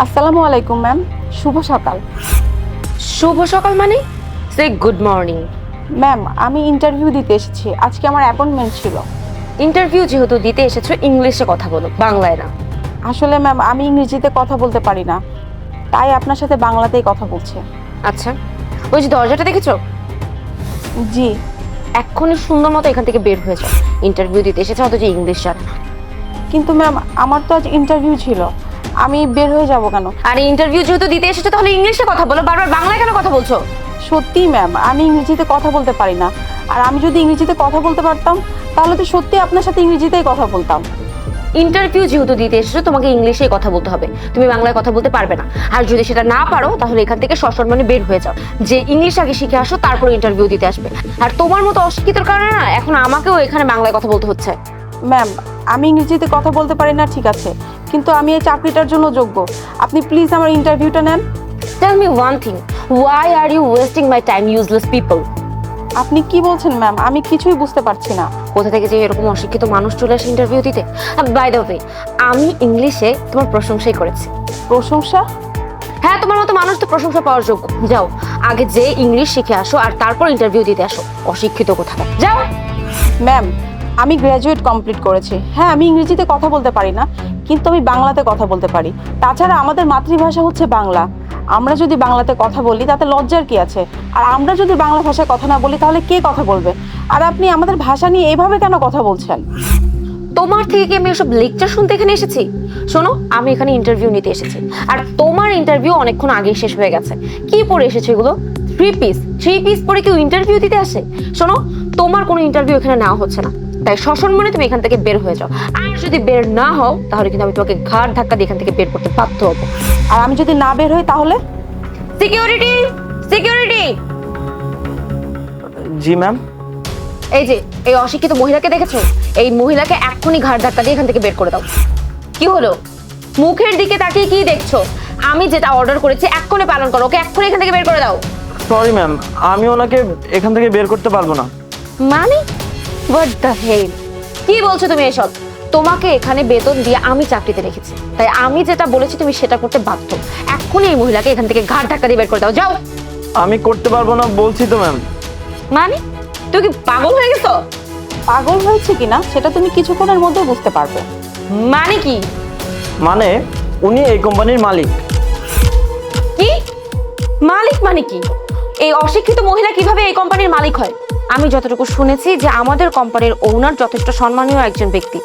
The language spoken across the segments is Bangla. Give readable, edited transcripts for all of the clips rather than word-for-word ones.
আসসালামু আলাইকুম ম্যাম, শুভ সকাল। শুভ সকাল মানে? সে গুড মর্নিং। ম্যাম, আমি ইন্টারভিউ দিতে এসেছি, আজকে আমার অ্যাপয়েন্টমেন্ট ছিল। ইন্টারভিউ যেহেতু দিতে এসেছো, ইংলিশে কথা বলো, বাংলায় না। আসলে ম্যাম, আমি ইংরেজিতে কথা বলতে পারি না, তাই আপনার সাথে বাংলাতেই কথা বলছি। আচ্ছা, ওই যে দরজাটা দেখেছো? জি। এক্ষুনি সুন্দর মতো এখান থেকে বের হয়ে যাও। ইন্টারভিউ দিতে এসেছো অথচ ইংলিশ জানে না। কিন্তু ম্যাম, আমার তো আজ ইন্টারভিউ ছিল, আমি বের হয়ে যাব কেন? আর ইন্টারভিউ যেহেতু দিতে এসেছো তাহলে ইংলিশে কথা বলো, বারবার বাংলায় কেন কথা বলছো? সত্যি ম্যাম, আমি ইংরেজিতে কথা বলতে পারি না। আর আমি যদি ইংরেজিতে কথা বলতে পারতাম তাহলে তো সত্যি আপনার সাথে ইংরেজিতেই কথা বলতাম। ইন্টারভিউ যেহেতু দিতে এসেছো তোমাকে ইংলিশেই কথা বলতে হবে, তুমি বাংলায় কথা বলতে পারবে না। আর যদি সেটা না পারো তাহলে এখান থেকে সসম্মানে বের হয়ে যাও। যে ইংলিশ আগে শিখে আসো, তারপর ইন্টারভিউ দিতে আসবে। আর তোমার মতো অশিক্ষিতর কারণে না এখন আমাকেও এখানে বাংলায় কথা বলতে হচ্ছে। ম্যাম, আমি ইংরেজিতে কথা বলতে পারি না ঠিক আছে, কিন্তু আমি এই চাকরিটার জন্য যোগ্য। আপনি প্লিজ আমার ইন্টারভিউটা নেন। Tell me one thing, why are you wasting my time, useless people? আপনি কি বলছেন ম্যাম? আমি কিছুই বুঝতে পারছি না। কোথা থেকে যে এরকম অশিক্ষিত মানুষ চলে আসে ইন্টারভিউ দিতে? বাই দ্য ওয়ে, আমি ইংলিশে তোমার প্রশংসাই করেছি। প্রশংসা? হ্যাঁ, তোমার মতো মানুষ তো প্রশংসা পাওয়ার যোগ্য। যাও, আগে যে ইংলিশ শিখে আসো আর তারপর ইন্টারভিউ দিতে আসো। অশিক্ষিত কোথাকার, যাও। ম্যাম, আমি গ্র্যাজুয়েট কমপ্লিট করেছি। হ্যাঁ, আমি ইংরেজিতে কথা বলতে পারি না, কিন্তু আমি বাংলাতে কথা বলতে পারি। তাছাড়া আমাদের মাতৃভাষা হচ্ছে বাংলা। আমরা যদি বাংলাতে কথা বলি তাতে লজ্জার কি আছে? আর আমরা যদি বাংলা ভাষায় কথা না বলি তাহলে কে কথা বলবে? আর আপনি আমাদের ভাষা নিয়ে এভাবে কেন কথা বলছেন? তোমার থেকে কি আমি এসব লেকচার শুনতে এখানে এসেছি? শোনো, আমি এখানে ইন্টারভিউ নিতে এসেছি, আর তোমার ইন্টারভিউ অনেকক্ষণ আগেই শেষ হয়ে গেছে। কি পরে এসেছো এগুলো? থ্রি পিস পরে কেউ ইন্টারভিউ দিতে আসে? শোনো, তোমার কোনো ইন্টারভিউ এখানে নেওয়া হচ্ছে না, তাই সসম্মানে তুমি এখান থেকে বের হয়ে যাও। আর যদি বের না হও তাহলে কিন্তু আমি তোমাকে ঘাড় ধাক্কা দিয়ে এখান থেকে বের করতে বাধ্য হবো। আর আমি যদি না বের হই তাহলে? Security, security! জি ম্যাম। এই যে এই অশিক্ষিত মহিলাকে দেখেছো? এই মহিলাকে এক্ষুনি ঘাড় ধাক্কা দিয়ে এখান থেকে বের করে দাও। কি হলো? মুখের দিকে তাকিয়ে কি দেখছো? আমি যেটা অর্ডার করেছি এক্ষুনি পালন করো। ওকে এক্ষুনি এখান থেকে বের করে দাও। সরি ম্যাম, আমি ওনাকে এখান থেকে বের করতে পারবো না। মানে হোয়াট দ্য হেল? কি বলছো তুমি এসব? তোমাকে এখানে বেতন দিয়ে আমি চাকরিতে রেখেছি, তাই আমি যেটা বলেছি তুমি সেটা করতে বাধ্য। এক্ষুনি এই মহিলাকে এখান থেকে ঘাড় ধাক্কা দিয়ে বের করে দাও, যাও। আমি করতে পারবো না বলছি তো ম্যাম। মানে তুই কি পাগল হয়ে গেছো? পাগল হয়েছে কিনা সেটা তুমি কিছুক্ষণের মধ্যে বুঝতে পারবে। মানে কি? মানে উনি এই কোম্পানির মালিক। কি মালিক? মানে কি? এই অশিক্ষিত মহিলা কিভাবে এই কোম্পানির মালিক হয়? আমি যতটুকু শুনেছি যে আমাদের কোম্পানির ওনার যথেষ্ট সম্মানীয় একজন ব্যক্তি,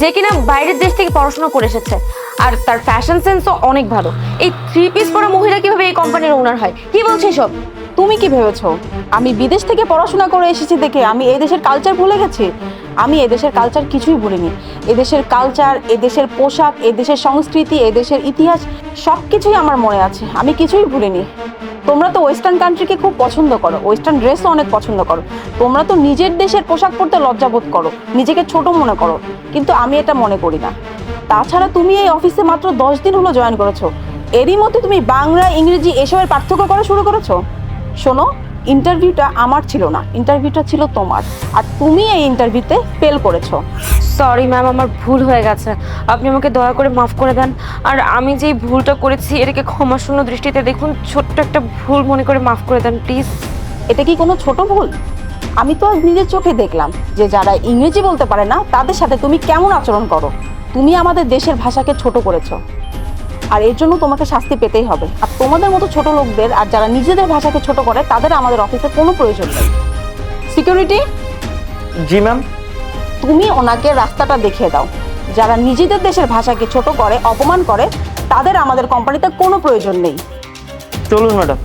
যে কিনা বাইরের দেশ থেকে পড়াশোনা করে এসেছে, আর তার ফ্যাশন সেন্সও অনেক ভালো। এই থ্রি পিস পরা মহিলা কিভাবে এই কোম্পানির ওনার হয়? কি বলছিস সব? তুমি কি ভেবেছো আমি বিদেশ থেকে পড়াশোনা করে এসেছি দেখে আমি এই দেশের কালচার ভুলে গেছি? আমি এদেশের কালচার কিছুই ভুলিনি। এদেশের কালচার, এদেশের পোশাক, এদেশের সংস্কৃতি, এদেশের ইতিহাস সব কিছুই আমার মনে আছে, আমি কিছুই ভুলিনি। তোমরা তো ওয়েস্টার্ন কান্ট্রিকে খুব পছন্দ করো, ওয়েস্টার্ন ড্রেসও অনেক পছন্দ করো। তোমরা তো নিজের দেশের পোশাক পরতে লজ্জাবোধ করো, নিজেকে ছোট মনে করো, কিন্তু আমি এটা মনে করি না। তাছাড়া তুমি এই অফিসে মাত্র 10 দিন হলো জয়েন করেছো, এরই মধ্যে তুমি বাংলা, ইংরেজি এসবের পার্থক্য করা শুরু করেছো। শোনো, ইন্টারভিউটা আমার ছিল না, ইন্টারভিউটা ছিল তোমার, আর তুমি এই ইন্টারভিউতে ফেল করেছো। সরি ম্যাম, আমার ভুল হয়ে গেছে, আপনি আমাকে দয়া করে মাফ করে দেন। আর আমি যেই ভুলটা করেছি এটাকে ক্ষমাশূন্য দৃষ্টিতে দেখুন, ছোট্ট একটা ভুল মনে করে মাফ করে দেন প্লিজ। এটা কি কোনো ছোট ভুল? আমি তো আজ নিজের চোখে দেখলাম যে যারা ইংরেজি বলতে পারে না তাদের সাথে তুমি কেমন আচরণ করো। তুমি আমাদের দেশের ভাষাকে ছোট করেছো, আর এর জন্য তোমাকে শাস্তি পেতেই হবে। আর তোমাদের মতো ছোট লোকদের আর যারা নিজেদের ভাষাকে ছোট করে তাদের আমাদের অফিসে কোনো প্রয়োজন নেই। সিকিউরিটি, জি ম্যাম। তুমি ওনাকে রাস্তাটা দেখিয়ে দাও। যারা নিজেদের দেশের ভাষাকে ছোট করে, অপমান করে, তাদের আমাদের কোম্পানিতে কোনো প্রয়োজন নেই। চলুন ম্যাডাম।